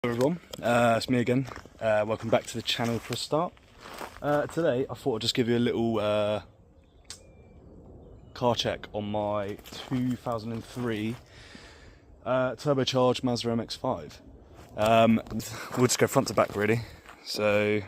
Hello everyone, it's me again. Welcome back to the channel for a start. Today I thought I'd just give you a little car check on my 2003 turbocharged Mazda MX5. We'll just go front to back really. So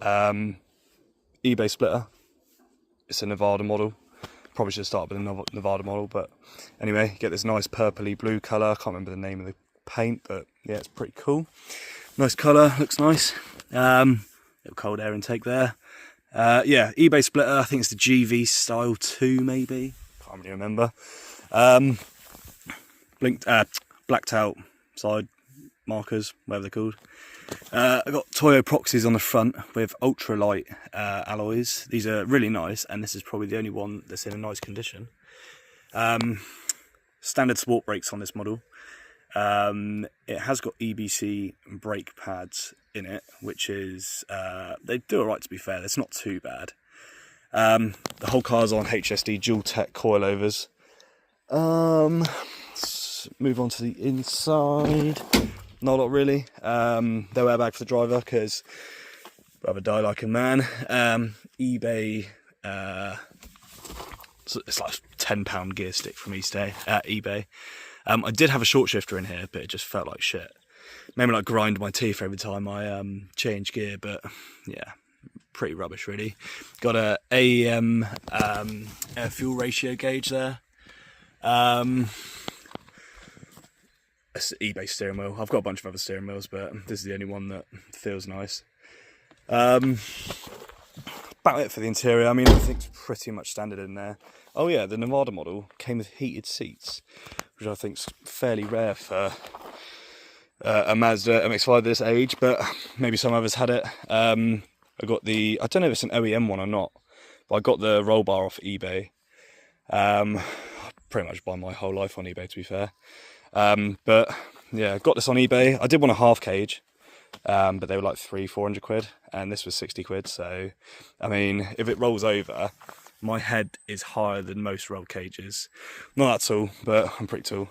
eBay splitter, it's a Nevada model. Probably should have started with a Nevada model, but anyway, you get this nice purpley blue colour. I can't remember the name of the paint, but yeah, it's pretty cool. Nice colour, looks nice. Little cold air intake there. Yeah, eBay splitter, I think it's the GV style 2 maybe, can't really remember. Blacked out side markers, whatever they're called. I've got Toyo proxies on the front with ultralight alloys. These are really nice, and this is probably the only one that's in a nice condition. Standard sport brakes on this model. It has got EBC brake pads in it, which is, they do alright to be fair, it's not too bad. The whole car's on HSD dual tech coilovers. Let's move on to the inside. Not a lot really. No airbag for the driver because rather die like a man. eBay, it's like a £10 gear stick from eBay. I did have a short shifter in here, but it just felt like shit. Made me like grind my teeth every time I change gear, but yeah, pretty rubbish really. Got a AEM air fuel ratio gauge there. It's an eBay steering wheel. I've got a bunch of other steering wheels, but this is the only one that feels nice. About it for the interior. I mean, everything's pretty much standard in there. Oh yeah, the Nevada model came with heated seats, which I think is fairly rare for a Mazda MX-5 this age, but maybe some others had it. I got the, I don't know if it's an OEM one or not, but I got the roll bar off eBay. I pretty much buy my whole life on eBay, to be fair. But yeah, I got this on eBay. I did want a half cage, but they were like 300-400 quid, and this was 60 quid. So, I mean, if it rolls over, my head is higher than most roll cages. Not that tall, but I'm pretty tall.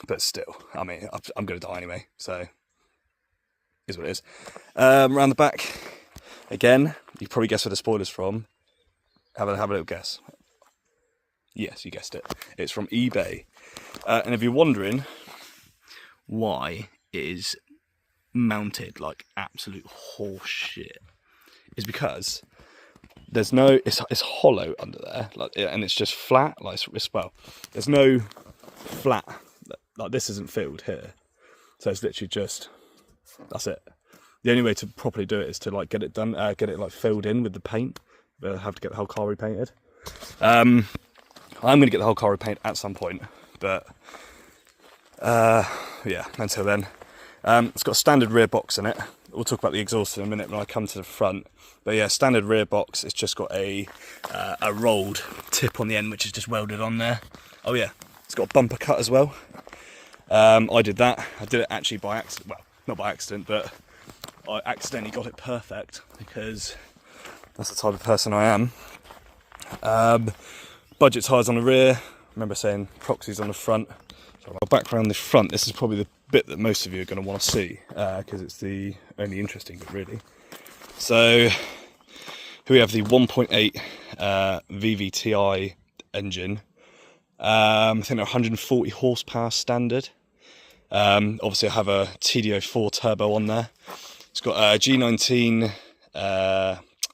But still, I mean, I'm going to die anyway, so is what it is. Around the back, again, you probably guess where the spoiler's from. Have a little guess. Yes, you guessed it. It's from eBay. And if you're wondering why it is mounted like absolute horse shit, is because there's no, it's hollow under there, like, and it's just flat, like well, there's no flat, like this isn't filled here, so it's literally just, that's it. The only way to properly do it is to like get it done, get it like filled in with the paint, but I have to get the whole car repainted. I'm going to get the whole car repainted at some point, but yeah, until then. It's got a standard rear box in it. We'll talk about the exhaust in a minute when I come to the front. But yeah, standard rear box. It's just got a rolled tip on the end, which is just welded on there. Oh yeah, it's got a bumper cut as well. I did that. I did it actually by accident. Well, not by accident, but I accidentally got it perfect because that's the type of person I am. Budget tyres on the rear. I remember saying proxies on the front. So I'll back around the front. This is probably the bit that most of you are going to want to see because it's the only interesting bit really. So here we have the 1.8 VVTi engine. I think they're 140 horsepower standard. Obviously I have a TD04 turbo on there. It's got a G19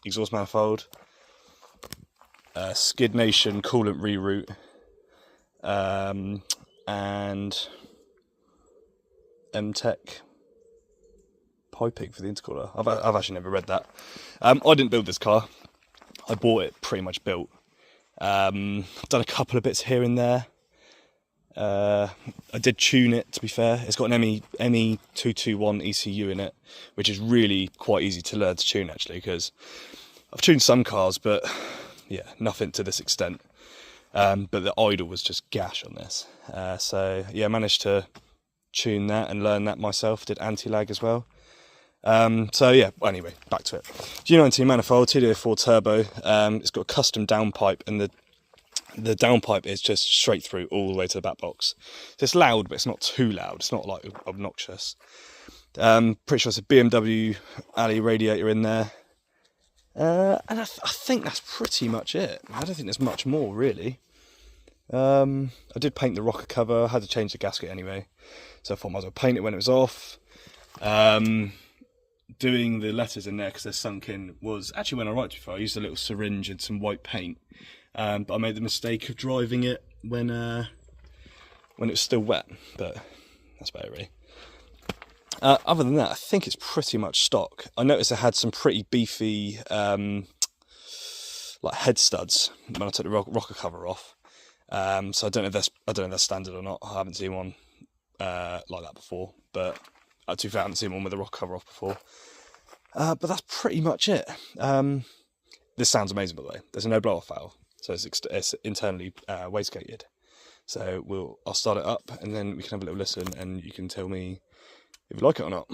exhaust manifold. Skid Nation coolant reroute, and M-Tech piping for the intercooler. I've actually never read that. I didn't build this car. I bought it pretty much built. Done a couple of bits here and there. I did tune it, to be fair. It's got an ME221 ECU in it, which is really quite easy to learn to tune actually, because I've tuned some cars, but yeah, nothing to this extent. But the idle was just gash on this. So yeah, managed to tune that and learn that myself. Did anti-lag as well. So yeah, well, anyway, back to it. G19 manifold, TD04 turbo. It's got a custom downpipe, and the the downpipe is just straight through all the way to the back box. So it's loud, but it's not too loud. It's not like obnoxious. Pretty sure it's a BMW alley radiator in there. And I think that's pretty much it. I don't think there's much more really. I did paint the rocker cover. I had to change the gasket anyway, so I thought I might as well paint it when it was off. Doing the letters in there because they're sunk in was actually when I wrote before. I used a little syringe and some white paint, but I made the mistake of driving it when it was still wet. But that's about it really. Other than that, I think it's pretty much stock. I noticed I had some pretty beefy like head studs when I took the rocker cover off. So I don't know if they're standard or not. I haven't seen one like that before, but to be fair, I haven't seen one with the rocker cover off before. But that's pretty much it. This sounds amazing, by the way. There's no blow-off valve, so it's internally wastegated. So I'll start it up, and then we can have a little listen, and you can tell me if you like it or not.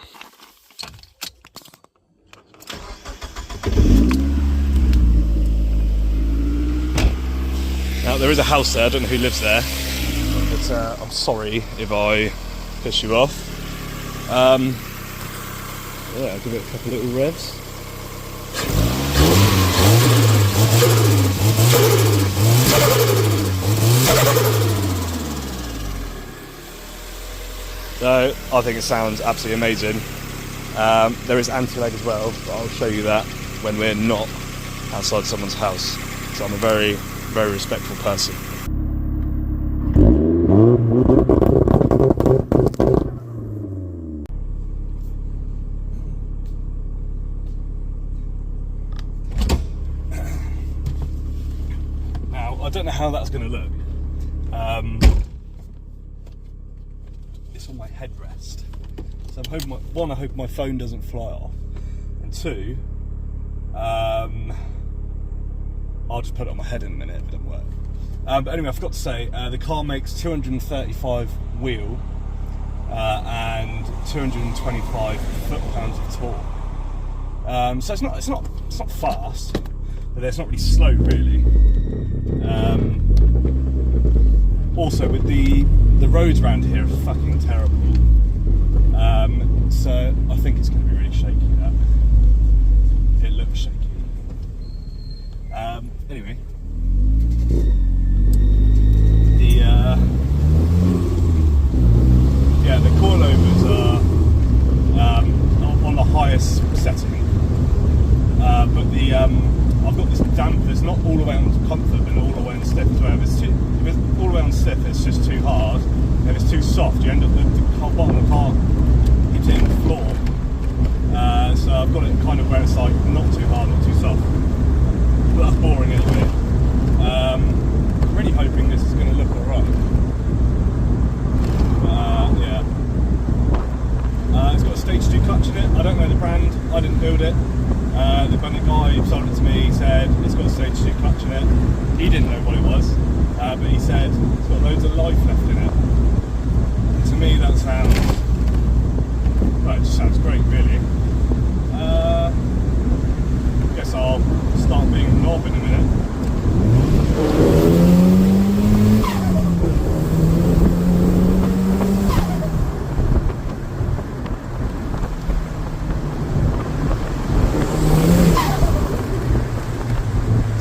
Now there is a house there. I don't know who lives there, but I'm sorry if I piss you off. Yeah, I'll give it a couple little revs. So I think it sounds absolutely amazing. There is anti-lag as well, but I'll show you that when we're not outside someone's house. So I'm a very, very respectful person. Now, I don't know how that's going to look. It's on my headrest. So I'm hoping I hope my phone doesn't fly off. And two, I'll just put it on my head in a minute if it doesn't work. But anyway, I forgot to say, the car makes 235 wheel and 225 foot-pounds of torque. So it's not fast, but it's not really slow really. Also, with the roads around here are fucking terrible. So I think it's going to be really shaky. It looks shaky. Anyway, the coilovers are on the highest setting, but I've got this damper. It's not all the way on comfort, but all the way on stiff as well. If it's all the way on stiff, it's just too hard. And if it's too soft, you end up with the bottom of the car keeps hitting the floor. So I've got it kind of where it's like not too hard, not too soft. But that's boring a little bit. I'm really hoping this is going to look alright. Yeah. It's got a stage 2 clutch in it. I don't know the brand, I didn't build it. The guy who sold it to me said it's got a stage 2 clutch in it. He didn't know what it was, but he said it's got loads of life left in it. And to me that sounds, well, it just sounds great really. Guess I'll start being a knob in a minute.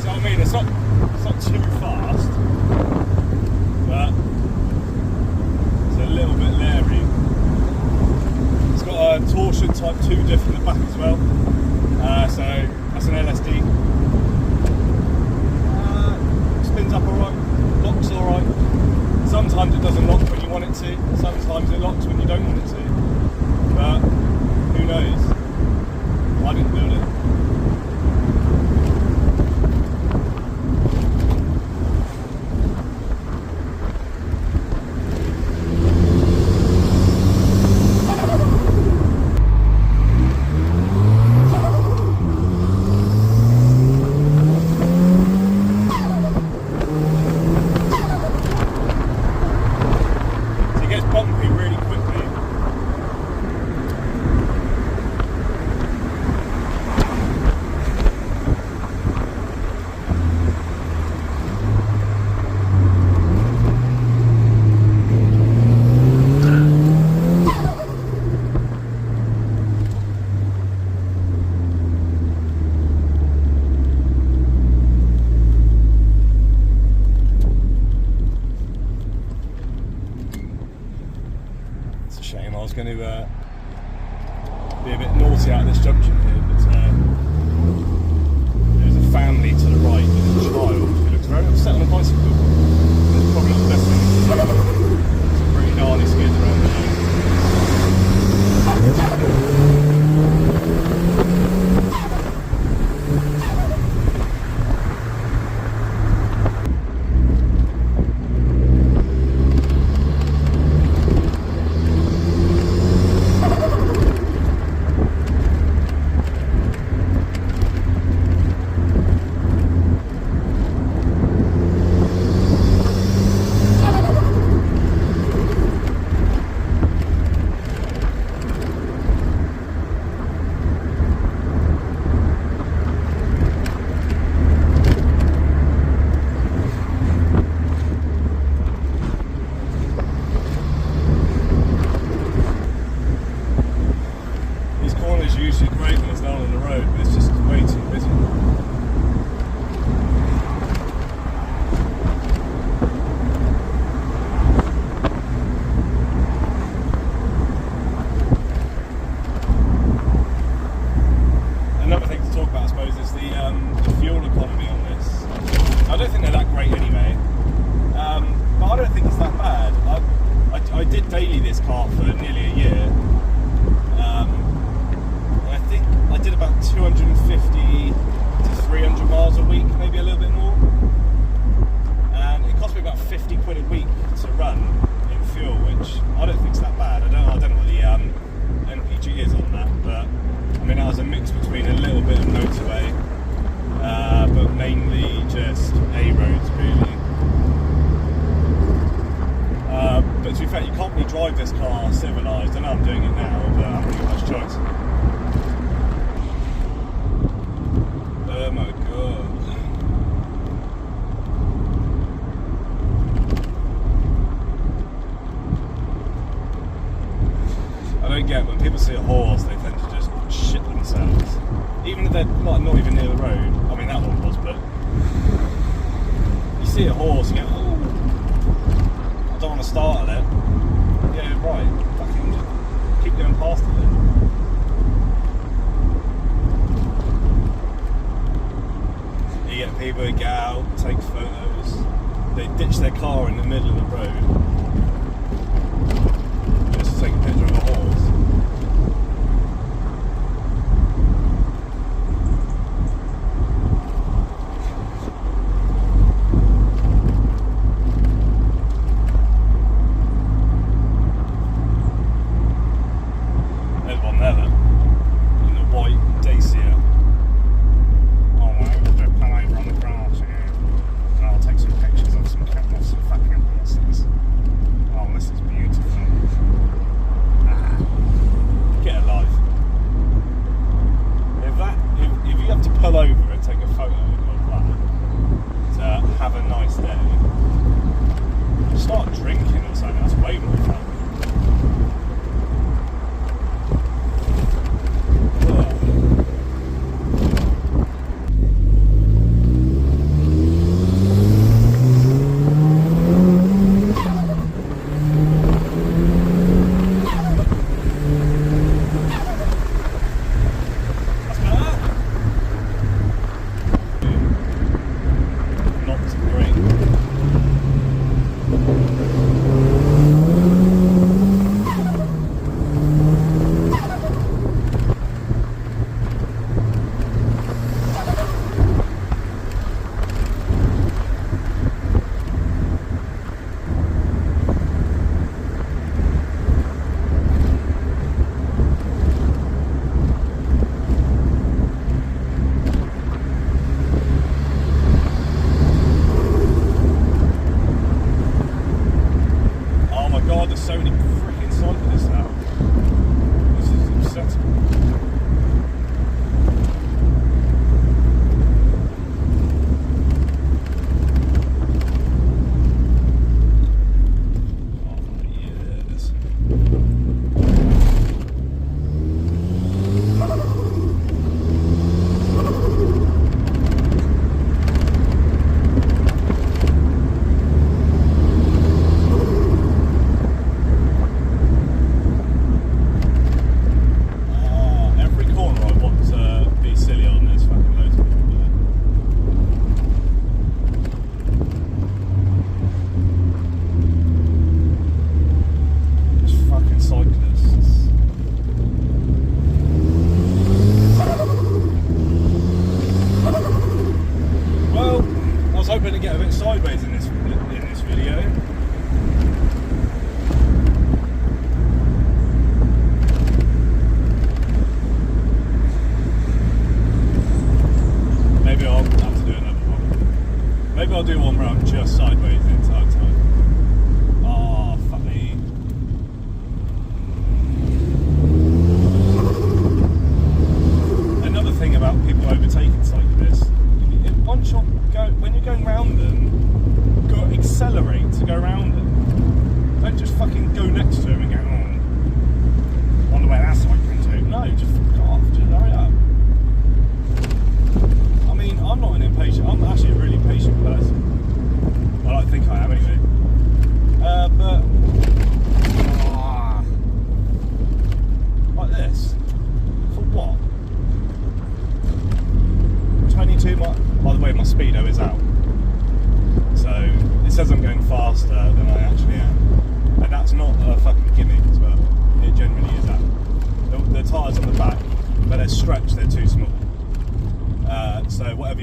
So I mean, it's not too fast, but it's a little bit leery. It's got a torsion type 2 diff in the back as well, so that's an LSD. Spins up alright, locks alright. Sometimes it doesn't lock when you want it to, sometimes it locks when you don't want it to, but who knows? I didn't build it. shame. I was going to be a bit naughty out of this junction here, but there's a family to the right with a child who looks very upset on a bicycle. It's probably not the best thing to do. Some pretty gnarly skids around there. Usually great when it's not on the road, but it's just way too busy. Another thing to talk about, I suppose, is the fuel economy on this. I don't think they're that great anyway, but I don't think it's that bad. I did daily this car for nearly a year. I did about 250 to 300 miles a week, maybe a little bit more, and it cost me about 50 quid a week to run in fuel, which I don't think is that bad. I don't know what the MPG is on that, but I mean that was a mix between a little bit of motorway, but mainly just A roads really. But to be fair, you can't really drive this car civilised. I know I'm doing it now, but I haven't really got much choice. Oh my god. I don't get when people see a horse, they tend to just shit themselves. Even if they're not even near the road. I mean, that one was, but you see a horse, you go, oh, I don't want to start at it. Yeah, right. Fucking just keep going past it then. You get people who get out, take photos, they ditch their car in the middle of the road just to take a picture of a horse.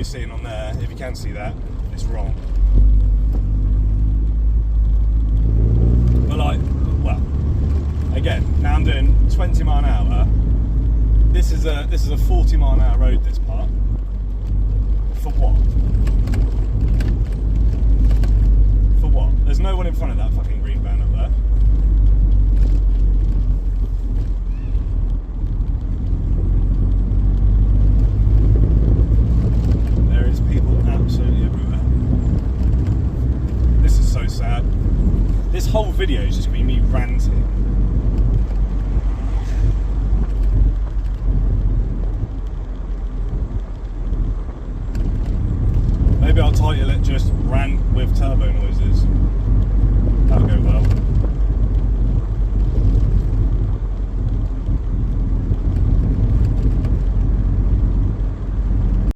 you're seeing on there, if you can see that, it's wrong. But like, well, again, now I'm doing 20 mile an hour. This is a 40 mile an hour road, this part. For what? For what? There's no one in front of that fucking green van up there. There is people absolutely everywhere. This is so sad. This whole video is just going to be me ranting. Maybe I'll title it just Rant with Turbo Noises. That'll go well.